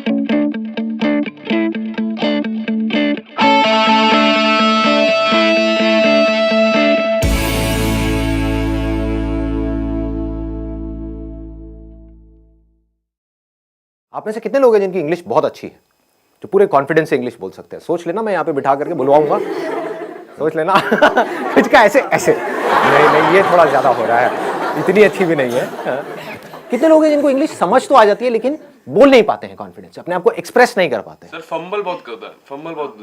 आप में से कितने लोग हैं जिनकी इंग्लिश बहुत अच्छी है, जो पूरे कॉन्फिडेंस से इंग्लिश बोल सकते हैं? सोच लेना, मैं यहाँ पे बिठा करके बुलवाऊंगा, सोच लेना। कुछ का ऐसे ऐसे नहीं, ये थोड़ा ज्यादा हो रहा है, इतनी अच्छी भी नहीं है। कितने लोग हैं जिनको इंग्लिश समझ तो आ जाती है लेकिन बोल नहीं पाते हैं कॉन्फिडेंस, अपने आप को एक्सप्रेस नहीं कर पाते? सर फंबल बहुत करता है, फंबल बहुत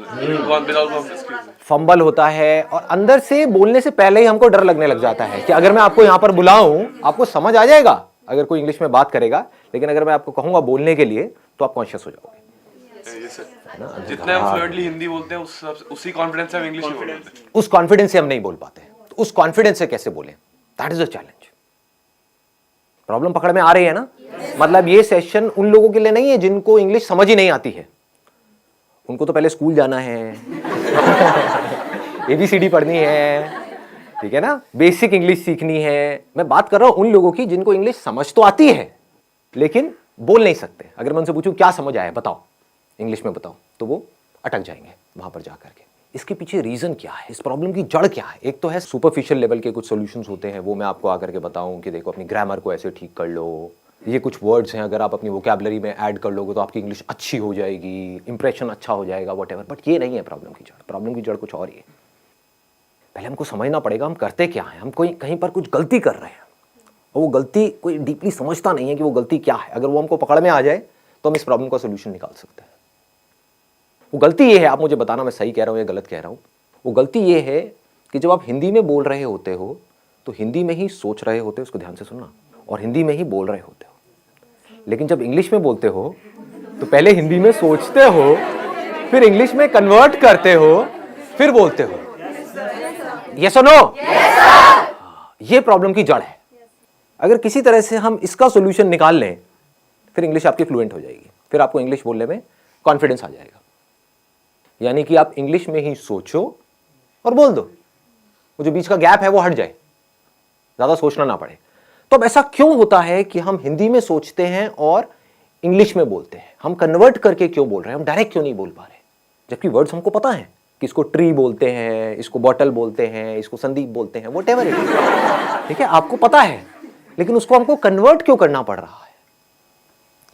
फंबल होता है और अंदर से बोलने से पहले ही हमको डर लगने लग जाता है कि अगर मैं आपको यहाँ पर बुलाऊं आपको समझ आ जाएगा अगर कोई इंग्लिश में बात करेगा, लेकिन अगर मैं आपको कहूंगा बोलने के लिए तो आप कॉन्शियस हो जाओगे। जितने हम फ्लुएंटली हिंदी बोलते हैं उसी कॉन्फिडेंस से हम इंग्लिश में बोलते हैं। उस कॉन्फिडेंस से हम नहीं बोल पाते, तो उस कॉन्फिडेंस से कैसे बोलें? That is the challenge. Problem पकड़ में आ रही है ना? मतलब ये सेशन उन लोगों के लिए नहीं है जिनको इंग्लिश समझ ही नहीं आती है, उनको तो पहले स्कूल जाना है, एबीसीडी पढ़नी है, ठीक है ना, बेसिक इंग्लिश सीखनी है। मैं बात कर रहा हूं उन लोगों की जिनको इंग्लिश समझ तो आती है लेकिन बोल नहीं सकते। अगर मैं उनसे पूछूं क्या समझ आया बताओ, इंग्लिश में बताओ, तो वो अटक जाएंगे वहां पर जाकर के। इसके पीछे रीजन क्या है, इस प्रॉब्लम की जड़ क्या है? एक तो है सुपरफिशियल लेवल के कुछ सॉल्यूशंस होते हैं, वो मैं आपको आकर के बताऊं कि देखो अपनी ग्रामर को ऐसे ठीक कर लो, ये कुछ वर्ड्स हैं अगर आप अपनी वोकैबुलरी में ऐड कर लोगे तो आपकी इंग्लिश अच्छी हो जाएगी, इंप्रेशन अच्छा हो जाएगा, व्हाटएवर। बट ये नहीं है प्रॉब्लम की जड़। प्रॉब्लम की जड़ कुछ और ही है। पहले हमको समझना पड़ेगा हम करते क्या है। हम कोई कहीं पर कुछ गलती कर रहे हैं और वो गलती कोई डीपली समझता नहीं है कि वो गलती क्या है। अगर वो हमको पकड़ में आ जाए तो हम इस प्रॉब्लम का सोल्यूशन निकाल सकते हैं। वो गलती ये है, आप मुझे बताना मैं सही कह रहा हूं या गलत कह रहा हूं। वो गलती ये है कि जब आप हिंदी में बोल रहे होते हो तो हिंदी में ही सोच रहे होते हो, उसको ध्यान से सुनना, और हिंदी में ही बोल रहे होते हो। लेकिन जब इंग्लिश में बोलते हो तो पहले हिंदी में सोचते हो, फिर इंग्लिश में कन्वर्ट करते हो, फिर बोलते हो। यस और नो? ये प्रॉब्लम की जड़ है। अगर किसी तरह से हम इसका सॉल्यूशन निकाल लें फिर इंग्लिश आपकी फ्लुएंट हो जाएगी, फिर आपको इंग्लिश बोलने में कॉन्फिडेंस आ जाएगा। यानी कि आप इंग्लिश में ही सोचो और बोल दो, वो जो बीच का गैप है वो हट जाए, ज्यादा सोचना ना पड़े। तो अब ऐसा क्यों होता है कि हम हिंदी में सोचते हैं और इंग्लिश में बोलते हैं? हम कन्वर्ट करके क्यों बोल रहे हैं? हम डायरेक्ट क्यों नहीं बोल पा रहे? जबकि वर्ड्स हमको पता है कि इसको ट्री बोलते हैं, इसको बॉटल बोलते हैं, इसको संदीप बोलते हैं, व्हाटएवर इट इज, ठीक है, आपको पता है, लेकिन उसको हमको कन्वर्ट क्यों करना पड़ रहा है?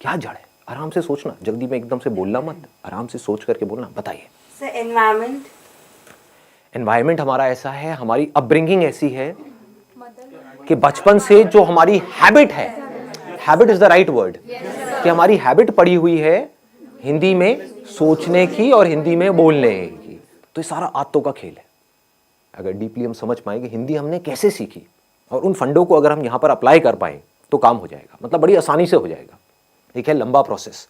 क्या जड़ है? आराम से सोचना, जल्दी में एकदम से बोलना मत, आराम से सोच करके बोलना। बताइए सर। एनवायरमेंट हमारा ऐसा है, हमारी अपब्रिंगिंग ऐसी है कि बचपन से जो हमारी हैबिट है, habit is the right word, कि हमारी हैबिट पड़ी हुई है हिंदी में सोचने की और हिंदी में बोलने की। तो ये सारा आदतों का खेल है। अगर डीपली हम समझ पाए कि हिंदी हमने कैसे सीखी और उन फंडों को अगर हम यहां पर अप्लाई कर पाए तो काम हो जाएगा, मतलब बड़ी आसानी से हो जाएगा। एक है लंबा प्रोसेस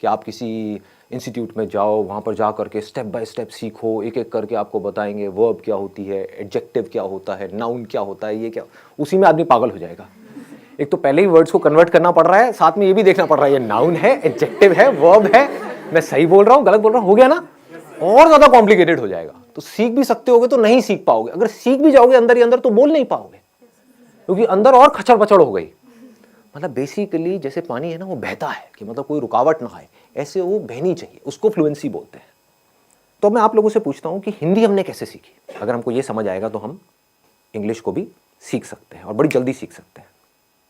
कि आप किसी इंस्टीट्यूट में जाओ, वहाँ पर जा करके स्टेप बाय स्टेप सीखो, एक एक करके आपको बताएंगे वर्ब क्या होती है, एडजेक्टिव क्या होता है, नाउन क्या होता है, ये क्या, उसी में आदमी पागल हो जाएगा। एक तो पहले ही वर्ड्स को कन्वर्ट करना पड़ रहा है, साथ में ये भी देखना पड़ रहा है ये नाउन है, एडजेक्टिव है, वर्ब है, मैं सही बोल रहा हूँ गलत बोल रहा हूँ, हो गया ना? और ज्यादा कॉम्प्लिकेटेड हो जाएगा। तो सीख भी सकते होगे तो नहीं सीख पाओगे, अगर सीख भी जाओगे अंदर ही अंदर तो बोल नहीं पाओगे, क्योंकि अंदर और खचड़ पचड़ हो गई। मतलब बेसिकली जैसे पानी है ना, वो बहता है कि मतलब कोई रुकावट ना आए, ऐसे वो बहनी चाहिए, उसको फ्लुएंसी बोलते हैं। तो मैं आप लोगों से पूछता हूं कि हिंदी हमने कैसे सीखी? अगर हमको ये समझ आएगा तो हम इंग्लिश को भी सीख सकते हैं और बड़ी जल्दी सीख सकते हैं।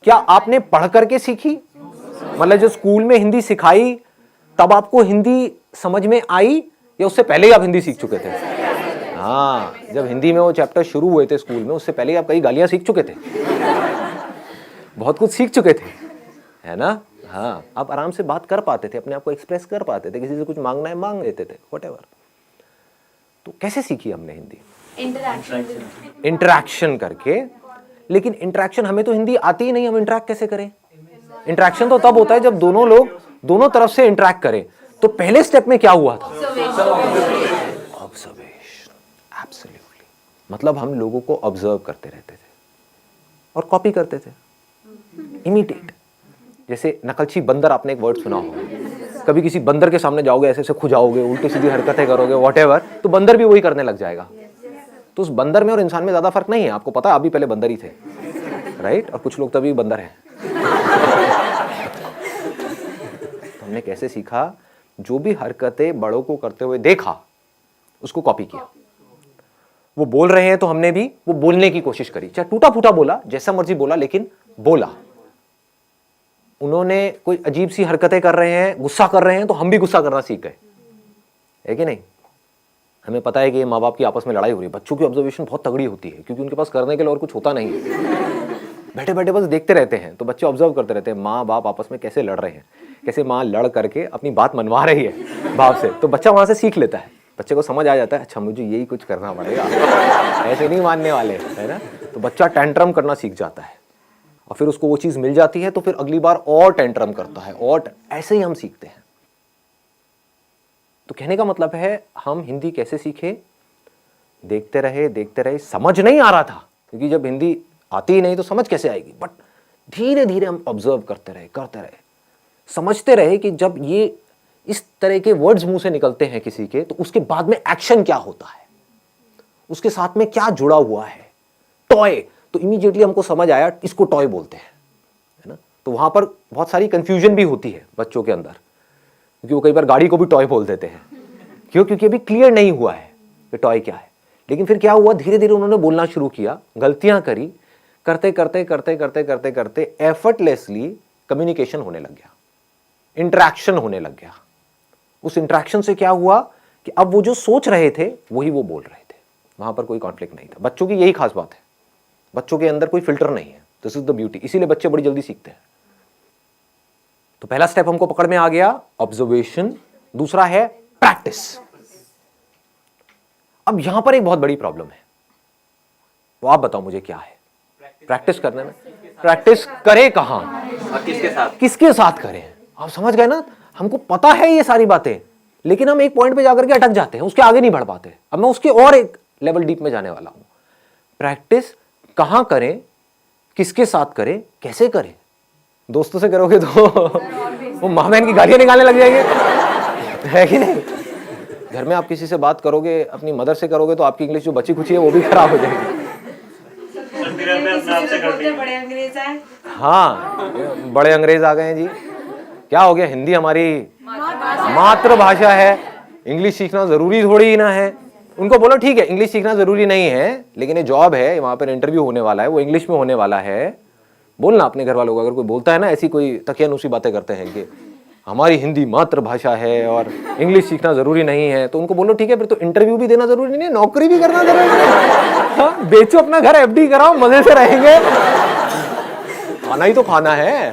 क्या आपने पढ़ करके सीखी? मतलब जो स्कूल में हिंदी सिखाई तब आपको हिंदी समझ में आई, या उससे पहले ही आप हिंदी सीख चुके थे? हाँ, जब हिंदी में वो चैप्टर शुरू हुए थे स्कूल में, उससे पहले ही आप कई गालियां सीख चुके थे, बहुत कुछ सीख चुके थे, है ना? हाँ, आप आराम से बात कर पाते थे, अपने आप को एक्सप्रेस कर पाते थे, किसी से कुछ मांगना है मांग लेते थे, व्हाटएवर। तो कैसे सीखी हमने हिंदी? इंटरैक्शन करके। लेकिन इंटरैक्शन, हमें तो हिंदी आती ही नहीं, हम इंटरैक्ट कैसे करें? इंटरैक्शन तो तब होता है जब दोनों लोग दोनों तरफ से इंटरैक्ट करें। तो पहले स्टेप में क्या हुआ था? ऑब्जर्वेशन। एब्सोल्युटली। मतलब हम लोगों को ऑब्जर्व करते रहते थे और कॉपी करते थे, इमिटेट। जैसे नकलची बंदर, आपने एक वर्ड सुना होगा, कभी किसी बंदर के सामने जाओगे, ऐसे ऐसे खुजाओगे, उल्टी सीधी हरकतें करोगे, व्हाटएवर, तो बंदर भी वही करने लग जाएगा। तो उस बंदर में और इंसान में ज्यादा फर्क नहीं है, आपको पता है, आप भी पहले बंदर ही थे, राइट? और कुछ लोग तभी बंदर हैं। तो हमने कैसे सीखा? जो भी हरकतें बड़ों को करते हुए देखा उसको कॉपी किया। वो बोल रहे हैं तो हमने भी वो बोलने की कोशिश करी, चाहे टूटा फूटा बोला, जैसा मर्जी बोला, लेकिन बोला। उन्होंने कोई अजीब सी हरकतें कर रहे हैं, गुस्सा कर रहे हैं, तो हम भी गुस्सा करना सीख गए, है कि नहीं? हमें पता है कि माँ बाप की आपस में लड़ाई हो रही है, बच्चों की ऑब्जर्वेशन बहुत तगड़ी होती है क्योंकि उनके पास करने के लिए और कुछ होता नहीं है। बैठे बैठे बस देखते रहते हैं, तो बच्चे ऑब्जर्व करते रहते हैं माँ बाप आपस में कैसे लड़ रहे हैं, कैसे माँ लड़ करके अपनी बात मनवा रही है बाप से, तो बच्चा वहां से सीख लेता है। बच्चे को समझ आ जाता है, अच्छा मुझे यही कुछ करना पड़ेगा, ऐसे नहीं मानने वाले, है ना? तो बच्चा टेंट्रम करना सीख जाता है और फिर उसको वो चीज़ मिल जाती है तो फिर अगली बार और टेंट्रम करता है, और ऐसे ही हम सीखते हैं। तो कहने का मतलब है हम हिंदी कैसे सीखे? देखते रहे, समझ नहीं आ रहा था क्योंकि जब हिंदी आती ही नहीं तो समझ कैसे आएगी, बट धीरे धीरे हम ऑब्जर्व करते रहे, समझते रहे कि जब ये इस तरह के वर्ड्स मुंह से निकलते हैं किसी के, तो उसके बाद में एक्शन क्या होता है, उसके साथ में क्या जुड़ा हुआ है। टॉय, तो इमीडिएटली हमको समझ आया इसको टॉय बोलते हैं, है ना? तो वहां पर बहुत सारी कंफ्यूजन भी होती है बच्चों के अंदर, क्योंकि वो कई बार गाड़ी को भी टॉय बोल देते हैं। क्यों? क्योंकि अभी क्लियर नहीं हुआ है कि टॉय क्या है। लेकिन फिर क्या हुआ, धीरे धीरे उन्होंने बोलना शुरू किया, गलतियां करी, करते एफर्टलेसली कम्युनिकेशन होने लग गया, इंटरेक्शन होने लग गया। उस इंटरेक्शन से क्या हुआ कि अब वो जो सोच रहे थे वही वो बोल रहे थे, वहां पर कोई कॉन्फ्लिक्ट नहीं था। बच्चों की यही खास बात है, बच्चों के अंदर कोई फिल्टर नहीं है, दिस इज द ब्यूटी, इसीलिए बच्चे बड़ी जल्दी सीखते हैं। तो पहला स्टेप हमको पकड़ में आ गया, ऑब्जर्वेशन। दूसरा है प्रैक्टिस। अब यहां पर एक बहुत बड़ी प्रॉब्लम है, वो आप बताओ मुझे क्या है? प्रैक्टिस करने में, प्रैक्टिस करे कहां और किसके साथ करें? आप समझ गए ना? हमको पता है ये सारी बातें, लेकिन हम एक पॉइंट पे जाकर के अटक जाते हैं, उसके आगे नहीं बढ़ पाते। अब मैं उसके और एक लेवल डीप में जाने वाला हूं। प्रैक्टिस कहां करें, किसके साथ करें, कैसे करें? दोस्तों से करोगे तो वो माँ बहन की गालियां निकालने लग जाएंगे, है कि नहीं? घर में आप किसी से बात करोगे, अपनी मदर से करोगे, तो आपकी इंग्लिश जो बची खुची है वो भी खराब हो जाएगी। बड़े अंग्रेज आए। हाँ, बड़े अंग्रेज आ गए हैं जी। क्या हो गया? हिंदी हमारी मातृभाषा है, इंग्लिश सीखना जरूरी थोड़ी ही ना है। उनको बोलो ठीक है इंग्लिश सीखना जरूरी नहीं है, लेकिन ये जॉब है, वहां पर इंटरव्यू होने वाला है, वो इंग्लिश में होने वाला है। बोलना अपने घर वालों को, अगर कोई बोलता है ना ऐसी कोई तकियानुसी बातें करते हैं कि हमारी हिंदी मातृभाषा है और इंग्लिश सीखना जरूरी नहीं है, तो उनको बोलो ठीक है फिर तो इंटरव्यू भी देना जरूरी नहीं है, नौकरी भी करना जरूरी नहीं है। हाँ, बेचो अपना घर, एफडी कराओ, मजे से रहेंगे। खाना ही तो खाना है,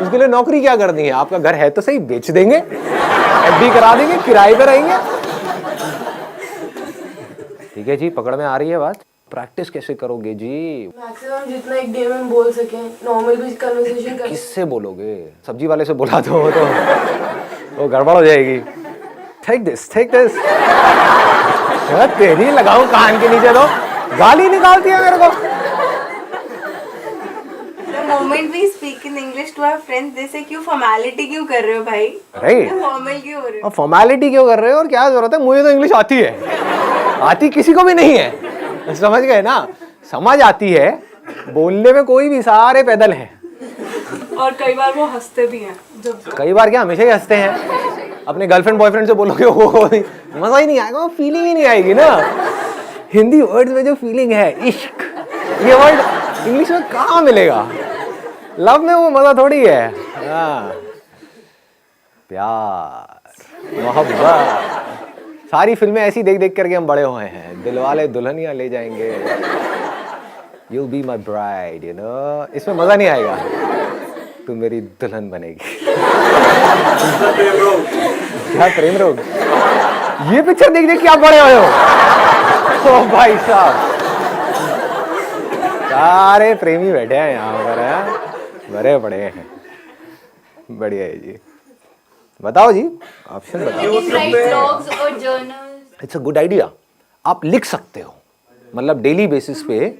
उसके लिए नौकरी क्या करनी है? आपका घर है तो सही, बेच देंगे, एफडी करा देंगे, किराए पे रहेंगे। ठीक है जी, पकड़ में आ रही है बात? प्रैक्टिस कैसे करोगे जी? मैक्सिमम जितना एक डे में बोल सके, नॉर्मल भी कन्वर्सेशन कर। किससे बोलोगे? सब्जी वाले से बोला तो वो गड़बड़ हो जाएगी। टेक दिस तेरी लगाऊं कान के नीचे, तो गाली निकालती है मेरे को। The moment we speak in English to our friends, they say क्यों फॉर्मेलिटी क्यों कर रहे हो भाई? राइट, फॉर्मल क्यों हो रहे हो? फॉर्मेलिटी क्यों कर रहे हो और क्या जरूरत है? मुझे तो इंग्लिश आती है, आती किसी को भी नहीं है, समझ गए ना? समझ आती है, बोलने में कोई भी, सारे पैदल हैं। और कई बार वो हंसते भी हैं। जब कई बार क्या, हमेशा ही हंसते हैं। अपने गर्लफ्रेंड बॉयफ्रेंड से बोलोगे वो मजा ही नहीं आएगा, फीलिंग ही नहीं आएगी ना। हिंदी वर्ड्स में जो फीलिंग है, इश्क, ये वर्ड इंग्लिश में कहाँ मिलेगा? लव में वो मजा थोड़ी है। हाँ, प्यार, मोहब्बत, सारी फिल्में ऐसी देख देख करके हम बड़े हुए हैं। दिलवाले दुल्हनिया ले जाएंगे, You'll be my bride, you know? इसमें मजा नहीं आएगा, तू मेरी दुल्हन बनेगी। क्या प्रेम रोग? ये पिक्चर देख देख के आप बड़े हुए हो। ओ भाई साहब, सारे प्रेमी बैठे हैं यहाँ पर, हैं बड़े बड़े हैं। बढ़िया है जी। बताओ जी, ऑप्शन बताओ। It's a good idea. आप लिख सकते हो, मतलब डेली बेसिस पे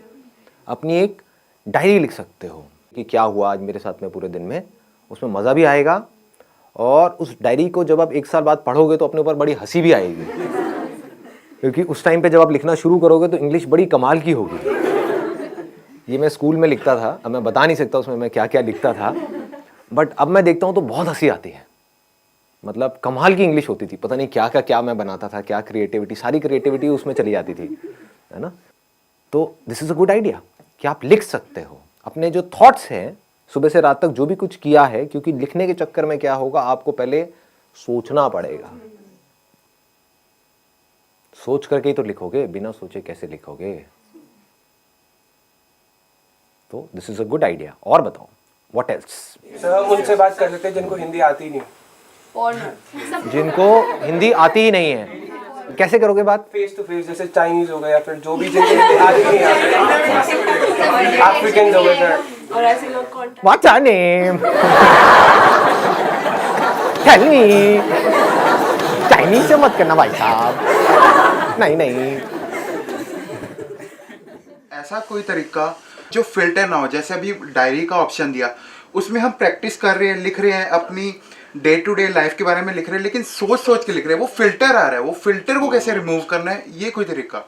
अपनी एक डायरी लिख सकते हो कि क्या हुआ आज मेरे साथ में पूरे दिन में। उसमें मज़ा भी आएगा, और उस डायरी को जब आप एक साल बाद पढ़ोगे तो अपने ऊपर बड़ी हंसी भी आएगी, क्योंकि उस टाइम पे जब आप लिखना शुरू करोगे तो इंग्लिश बड़ी कमाल की होगी। ये मैं स्कूल में लिखता था, अब मैं बता नहीं सकता उसमें मैं क्या क्या लिखता था, बट अब मैं देखता हूँ तो बहुत हंसी आती है। मतलब कमाल की इंग्लिश होती थी, पता नहीं क्या का क्या मैं बनाता था, क्या क्रिएटिविटी, सारी क्रिएटिविटी उसमें चली जाती थी, है ना। तो this is a good idea कि आप लिख सकते हो अपने जो थॉट्स हैं, सुबह से रात तक जो भी कुछ किया है, क्योंकि लिखने के चक्कर में क्या होगा, आपको पहले सोचना पड़ेगा। सोच करके ही तो लिखोगे, बिना सोचे कैसे लिखोगे। तो this is a good idea. और बताओ व्हाट एल्स। सर हम उनसे बात कर लेते हैं जिनको हिंदी आती ही नहीं। जिनको हिंदी आती ही नहीं है, कैसे करोगे बात? फेस टू फेस, जैसे चाइनीज हो गए या फिर जो भी जिनको हिंदी आती नहीं है, अफ्रीकन हो गए सर। और ऐसे लोग contact What's your name? Tell me. Chinese से मत करना भाई साहब, नहीं नहीं। ऐसा कोई तरीका जो फिल्टर ना हो, जैसे अभी डायरी का ऑप्शन दिया, उसमें हम प्रैक्टिस कर रहे हैं, लिख रहे हैं, अपनी डे टू डे लाइफ के बारे में लिख रहे हैं, लेकिन सोच सोच के लिख रहे हैं, वो फिल्टर आ रहा है, वो फिल्टर को कैसे रिमूव करना है, ये कोई तरीका?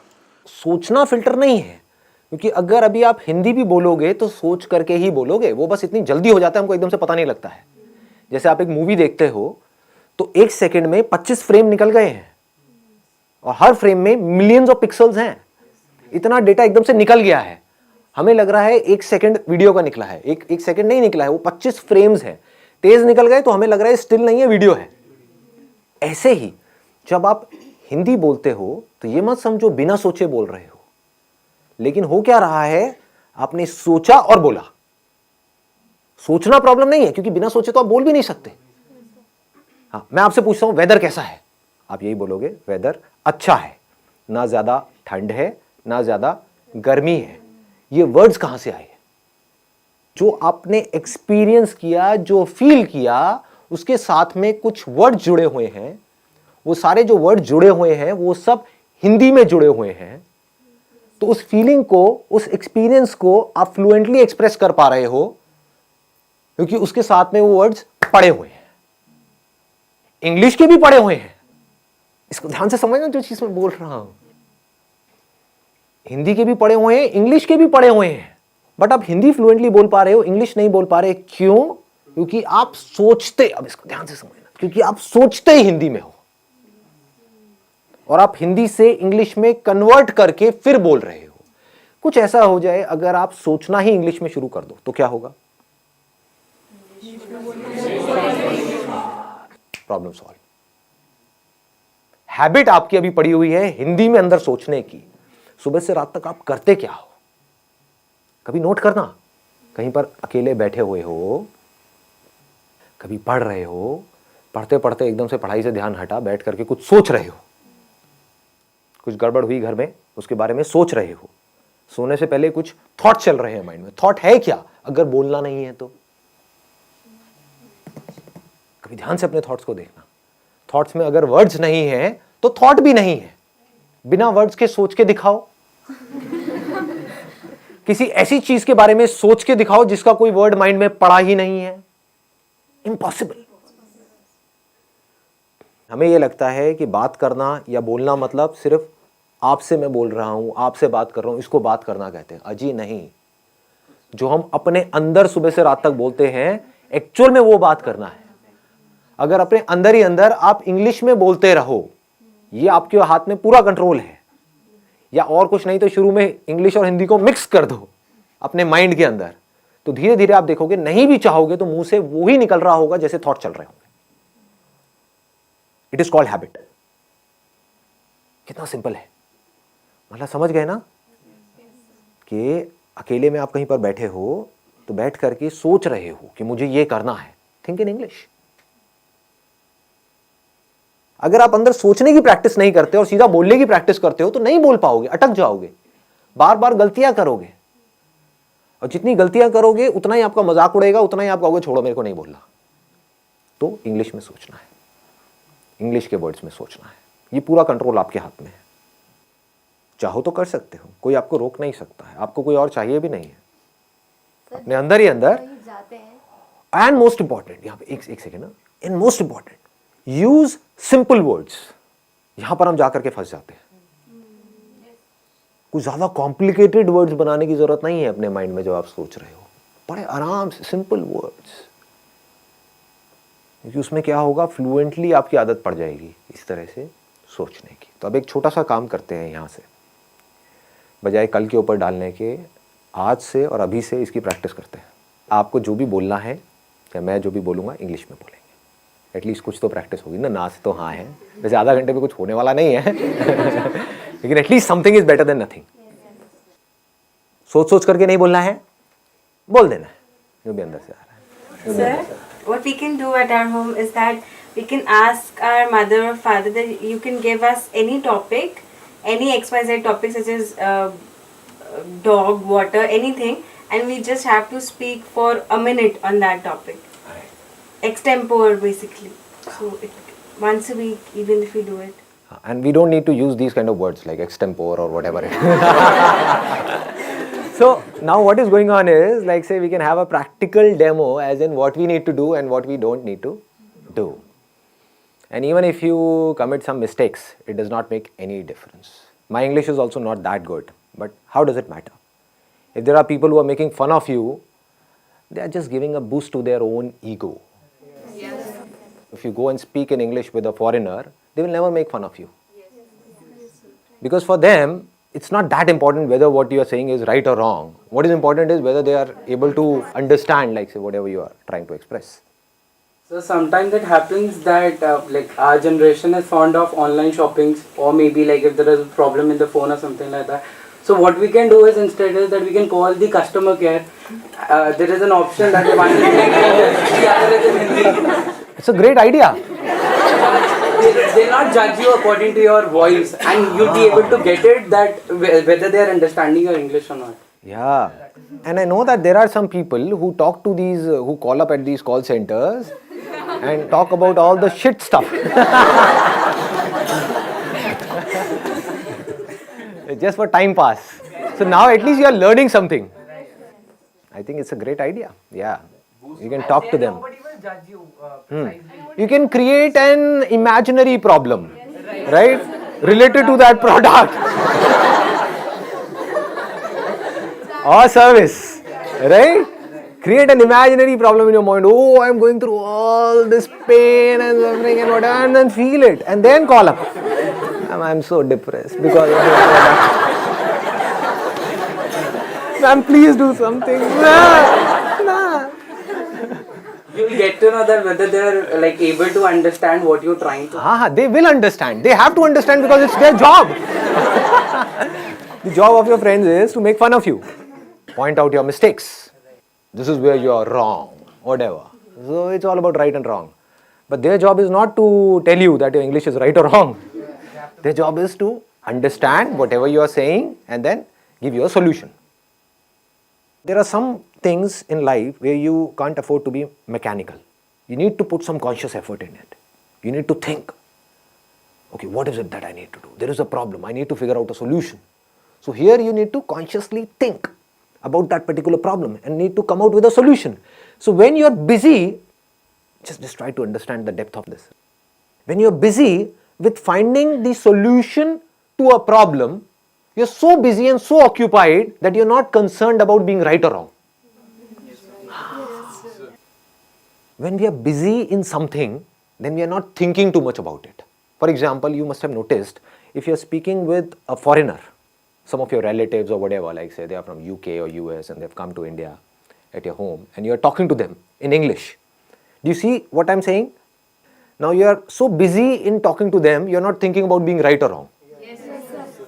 सोचना फिल्टर नहीं है, क्योंकि अगर अभी आप हिंदी भी बोलोगे तो सोच करके ही बोलोगे, वो बस इतनी जल्दी हो जाता है, हमको एकदम से पता नहीं लगता है। जैसे आप एक मूवी देखते हो तो एक सेकंड में 25 फ्रेम निकल गए हैं, और हर फ्रेम में मिलियंस ऑफ पिक्सल्स हैं, इतना डेटा एकदम से निकल गया है। हमें लग रहा है एक सेकंड वीडियो का निकला है, एक सेकंड नहीं निकला है, वो 25 फ्रेम्स है, तेज निकल गए तो हमें लग रहा है स्टिल नहीं है, वीडियो है। ऐसे ही जब आप हिंदी बोलते हो तो ये मत समझो बिना सोचे बोल रहे हो, लेकिन हो क्या रहा है, आपने सोचा और बोला। सोचना प्रॉब्लम नहीं है, क्योंकि बिना सोचे तो आप बोल भी नहीं सकते। हाँ, मैं आपसे पूछता हूं वेदर कैसा है, आप यही बोलोगे वेदर अच्छा है, ना ज्यादा ठंड है ना ज्यादा गर्मी है। ये वर्ड्स कहां से आए? जो आपने एक्सपीरियंस किया, जो फील किया, उसके साथ में कुछ वर्ड जुड़े हुए हैं। वो सारे जो वर्ड जुड़े हुए हैं वो सब हिंदी में जुड़े हुए हैं। तो उस फीलिंग को, उस एक्सपीरियंस को आप फ्लुएंटली एक्सप्रेस कर पा रहे हो, क्योंकि उसके साथ में वो वर्ड्स पड़े हुए हैं। इंग्लिश के भी पड़े हुए हैं, इसको ध्यान से समझना जो चीज मैं बोल रहा हूं। हिंदी के भी पड़े हुए हैं, इंग्लिश के भी पड़े हुए हैं, बट आप हिंदी फ्लुएंटली बोल पा रहे हो, इंग्लिश नहीं बोल पा रहे। क्यों? क्योंकि आप सोचते, अब इसको ध्यान से समझना, क्योंकि आप सोचते ही हिंदी में हो, और आप हिंदी से इंग्लिश में कन्वर्ट करके फिर बोल रहे हो। कुछ ऐसा हो जाए, अगर आप सोचना ही इंग्लिश में शुरू कर दो तो क्या होगा? Problem solve. हैबिट आपकी अभी पड़ी हुई है हिंदी में अंदर सोचने की। सुबह से रात तक आप करते क्या हो? कभी नोट करना, कहीं पर अकेले बैठे हुए हो, कभी पढ़ रहे हो, पढ़ते पढ़ते एकदम से पढ़ाई से ध्यान हटा, बैठ करके कुछ सोच रहे हो, कुछ गड़बड़ हुई घर में, उसके बारे में सोच रहे हो, सोने से पहले कुछ थॉट चल रहे हैं माइंड में। थॉट है क्या अगर बोलना नहीं है तो? कभी ध्यान से अपने थॉट्स को देखना। थॉट्स में अगर वर्ड्स नहीं है तो थॉट भी नहीं है। बिना वर्ड्स के सोच के दिखाओ, किसी ऐसी चीज के बारे में सोच के दिखाओ जिसका कोई वर्ड माइंड में पड़ा ही नहीं है। इम्पॉसिबल। हमें यह लगता है कि बात करना या बोलना मतलब सिर्फ आपसे मैं बोल रहा हूं, आपसे बात कर रहा हूं, इसको बात करना कहते हैं। अजी नहीं, जो हम अपने अंदर सुबह से रात तक बोलते हैं, एक्चुअल में वो बात करना है। अगर अपने अंदर ही अंदर आप इंग्लिश में बोलते रहो, ये आपके हाथ में पूरा कंट्रोल है, या और कुछ नहीं तो शुरू में इंग्लिश और हिंदी को मिक्स कर दो अपने माइंड के अंदर, तो धीरे धीरे आप देखोगे, नहीं भी चाहोगे तो मुंह से वो ही निकल रहा होगा जैसे थॉट चल रहे होंगे। It is called habit. कितना सिंपल है, मतलब समझ गए ना कि अकेले में आप कहीं पर बैठे हो तो बैठ करके सोच रहे हो कि मुझे ये करना है। Think in English. अगर आप अंदर सोचने की प्रैक्टिस नहीं करते और सीधा बोलने की प्रैक्टिस करते हो तो नहीं बोल पाओगे, अटक जाओगे, बार बार गलतियां करोगे, और जितनी गलतियां करोगे उतना ही आपका मजाक उड़ेगा, उतना ही आप कहोगे छोड़ो मेरे को नहीं बोलना। तो इंग्लिश में सोचना है, इंग्लिश के वर्ड्स में सोचना है। ये पूरा कंट्रोल आपके हाथ में है। चाहो तो कर सकते हो, कोई आपको रोक नहीं सकता है, आपको कोई और चाहिए भी नहीं है, अपने अंदर ही अंदर। एंड मोस्ट इंपॉर्टेंट, यहां पे एक सेकेंड ना, in most important, use simple words. यहां पर हम जाकर के फंस जाते हैं। कुछ ज्यादा कॉम्प्लिकेटेड वर्ड्स बनाने की जरूरत नहीं है अपने माइंड में जब आप सोच रहे हो। बड़े आराम से सिंपल वर्ड्स। क्योंकि उसमें क्या होगा, फ्लुएंटली आपकी आदत पड़ जाएगी इस तरह से सोचने की। तो अब एक छोटा सा काम करते हैं यहाँ से, बजाय कल के ऊपर डालने के, आज से और अभी से इसकी प्रैक्टिस करते हैं। आपको जो भी बोलना है या मैं जो भी बोलूँगा इंग्लिश में बोलेंगे। एटलीस्ट कुछ तो प्रैक्टिस होगी ना से तो हाँ है, वैसे आधा घंटे में कुछ होने वाला नहीं है लेकिन at least something is better than nothing. सोच सोच करके नहीं बोलना है, बोल देना है जो भी अंदर से आ रहा है। Sir, what we can do at our home is that we can ask our mother or father that you can give us any topic, any XYZ topic such as dog, water, anything, and we just have to speak for a minute on that topic. Extempore basically. So once a week, even if we do it. And we don't need to use these kind of words like extempore or whatever. So now what is going on is, like say we can have a practical demo as in what we need to do and what we don't need to do. And even if you commit some mistakes, it does not make any difference. My English is also not that good, but how does it matter? If there are people who are making fun of you, they are just giving a boost to their own ego. If you go and speak in English with a foreigner, they will never make fun of you. Because for them, it's not that important whether what you are saying is right or wrong. What is important is whether they are able to understand, like say, whatever you are trying to express. So sometimes it happens that like our generation is fond of online shoppings, or maybe like if there is a problem in the phone or something like that. So what we can do is instead is that we can call the customer care. There is an option that one is in English, the other is in Hindi. It's a great idea. They'll not judge you according to your voice, and you'll be able to get it that whether they are understanding your English or not. Yeah. And I know that there are some people who talk to these, who call up at these call centers and talk about all the shit stuff. Just for time pass. So now at least you are learning something. I think it's a great idea. Yeah. You can talk to them. Nobody will judge you. You can create an imaginary problem, right? Related to that product or service, right? Create an imaginary problem in your mind. Oh, I'm going through all this pain and suffering and whatever, and then feel it, and then call up. I'm so depressed because of this product. Ma'am, please do something. Nah. You'll get to know that whether they are like able to understand what you're trying to. They will understand. They have to understand because it's their job. The job of your friends is to make fun of you, point out your mistakes. This is where you are wrong, whatever. So it's all about right and wrong. But their job is not to tell you that your English is right or wrong. Their job is to understand whatever you are saying and then give you a solution. There are some things in life where you can't afford to be mechanical. You need to put some conscious effort in it. You need to think, okay, what is it that I need to do? There is a problem. I need to figure out a solution. So here you need to consciously think about that particular problem and need to come out with a solution. So when you are busy, just try to understand the depth of this. When you are busy with finding the solution to a problem, you're so busy and so occupied that you're not concerned about being right or wrong. When we are busy in something, then we are not thinking too much about it. For example, you must have noticed, if you're speaking with a foreigner, some of your relatives or whatever, like say they are from UK or US and they've come to India at your home, and you're talking to them in English. Do you see what I'm saying? Now you are so busy in talking to them, you're not thinking about being right or wrong.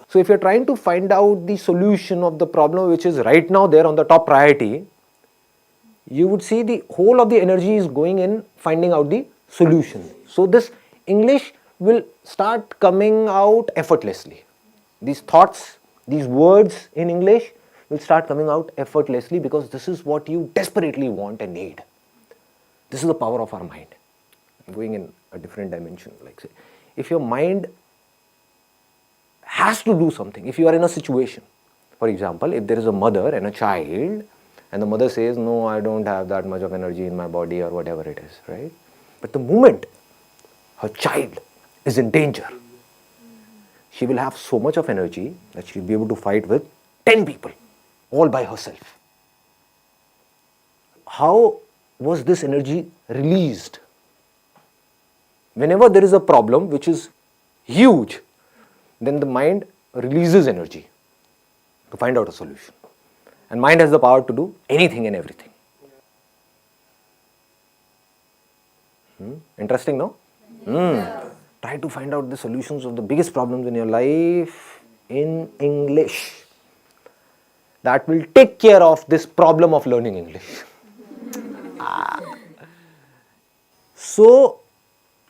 So if you're trying to find out the solution of the problem which is right now there on the top priority, you would see the whole of the energy is going in finding out the solution. So this English will start coming out effortlessly. These thoughts, these words in English will start coming out effortlessly because this is what you desperately want and need. This is the power of our mind. I'm going in a different dimension. Like say, if your mind has to do something, if you are in a situation, for example, if there is a mother and a child, and the mother says, no, I don't have that much of energy in my body or whatever it is, right? But the moment her child is in danger, she will have so much of energy that she will be able to fight with 10 people, all by herself. How was this energy released? whenever there is a problem which is huge, then the mind releases energy to find out a solution. And mind has the power to do anything and everything. Interesting, no? Try to find out the solutions of the biggest problems in your life in English. That will take care of this problem of learning English. So,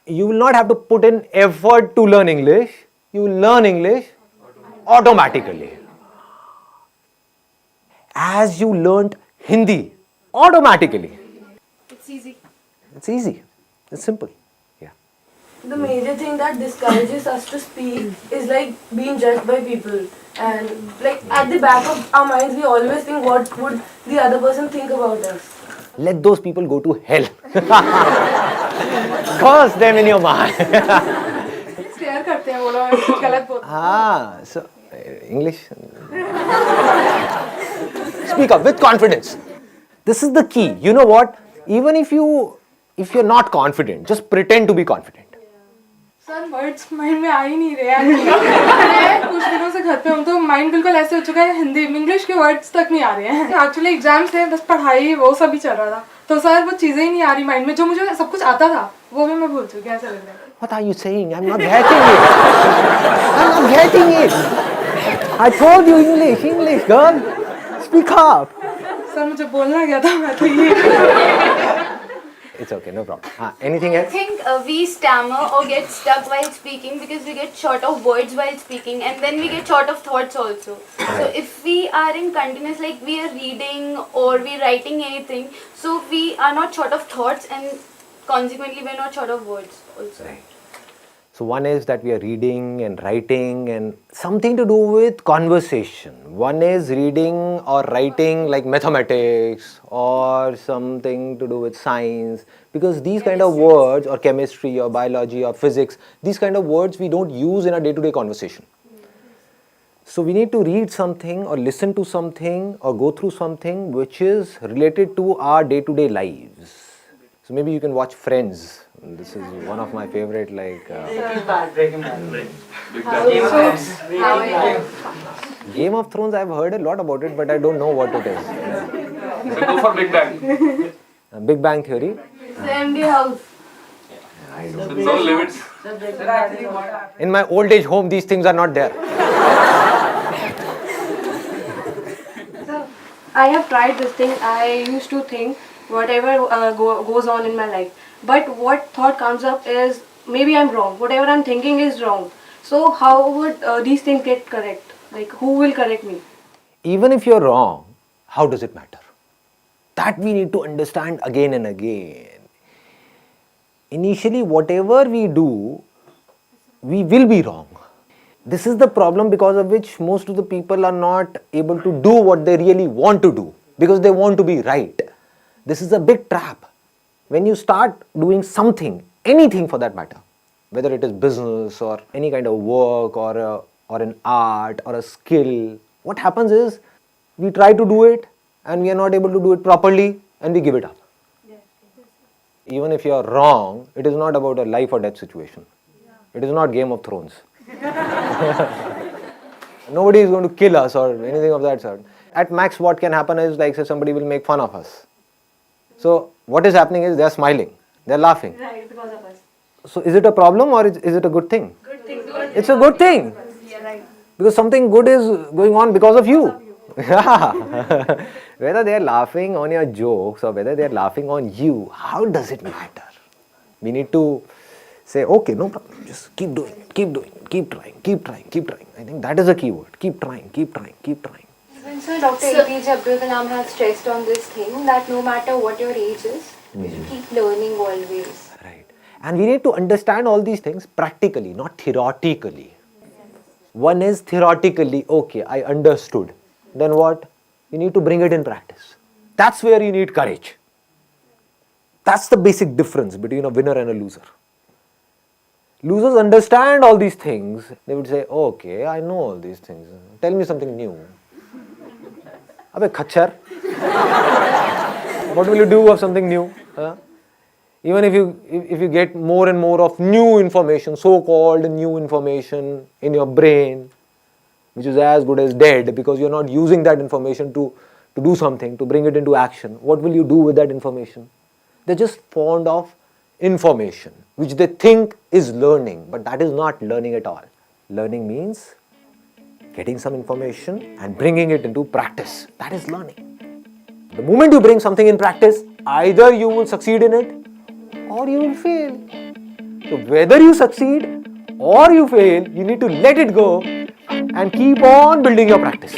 you will not have to put in effort to learn English. You will learn English automatically. As you learnt Hindi automatically. It's easy. It's easy. It's simple. Yeah. The major thing that discourages us to speak is like being judged by people. And like at the back of our minds, we always think what would the other person think about us. Let those people go to hell. Curse them in your mind. Stare करते हैं वो लोग गलत बोलते So English. Speak up with confidence. This is the key. You know what? Even if you're not confident, just pretend to be confident. Sir words mind में आ ही नहीं रहे हैं कुछ दिनों से घर पे हूँ तो माइंड बिल्कुल ऐसे हो चुका है हिंदी इंग्लिश के वर्ड्स तक नहीं आ रहे हैं एक्चुअली एग्जाम्स थे बस पढ़ाई वो सब ही चल रहा था तो सर वो चीज़ें ही नहीं आ रही माइंड में जो मुझे सब कुछ आता था वो भी मैं भूल चुकी ऐसा लग रहा है What are you saying? I'm not getting it. I'm not getting it. I told you English, girl. Speak up. Sir मुझे बोलना क्या था मैं तो ये It's okay, no problem. Anything I else? think we stammer or get stuck while speaking because we get short of words while speaking and then we get short of thoughts also. So if we are in continuous, like we are reading or we writing anything, so we are not short of thoughts and consequently we are not short of words also. Right. So one is that we are reading and writing and something to do with conversation. One is reading or writing like mathematics or something to do with science, because these kind of words, or chemistry or biology or physics, these kind of words we don't use in our day-to-day conversation. So we need to read something or listen to something or go through something which is related to our day-to-day lives. So maybe you can watch Friends. This is one of my favorite, like Breaking Bad. Game of Thrones. I've heard a lot about it, but I don't know what it is. So go for Big Bang. Big Bang Theory. MD House. No limits. In my old age home, these things are not there. So I have tried this thing. I used to think whatever goes on in my life. But what thought comes up is maybe I'm wrong. Whatever I'm thinking is wrong. So how would these things get correct? Like who will correct me? Even if you're wrong, how does it matter? That we need to understand again and again. Initially, whatever we do, we will be wrong. This is the problem because of which most of the people are not able to do what they really want to do, because they want to be right. This is a big trap. When you start doing something, anything for that matter, whether it is business or any kind of work or an art or a skill, what happens is we try to do it and we are not able to do it properly and we give it up. Even if you are wrong, it is not about a life or death situation. It is not Game of Thrones. Nobody is going to kill us or anything of that sort. At max, what can happen is, like, say, somebody will make fun of us. So what is happening is they are smiling, they are laughing. Right, because of us. So is it a problem or is it a good thing? Good thing. It's a good thing. Yeah, right. Because something good is going on because of you. Yeah. Whether they are laughing on your jokes or whether they are laughing on you, how does it matter? We need to say, okay, no problem, just keep doing it, keep doing it, keep trying, keep trying, keep trying. I think that is a key word. Keep trying, keep trying, keep trying. So Dr. APJ Abdul Kalam has stressed on this thing that no matter what your age is, you should keep learning always. Right. And we need to understand all these things practically, not theoretically. One is theoretically, okay, I understood. Then what? You need to bring it in practice. That's where you need courage. That's the basic difference between a winner and a loser. Losers understand all these things. They would say, okay, I know all these things. Tell me something new. Abbe khachar. What will you do of something new? Huh? Even if you get more and more of new information, so-called new information in your brain, which is as good as dead because you're not using that information to do something, to bring it into action, what will you do with that information? They're just fond of information, which they think is learning, but that is not learning at all. Learning means getting some information and bringing it into practice. That is learning. The moment you bring something in practice, either you will succeed in it or you will fail. So whether you succeed or you fail, you need to let it go and keep on building your practice.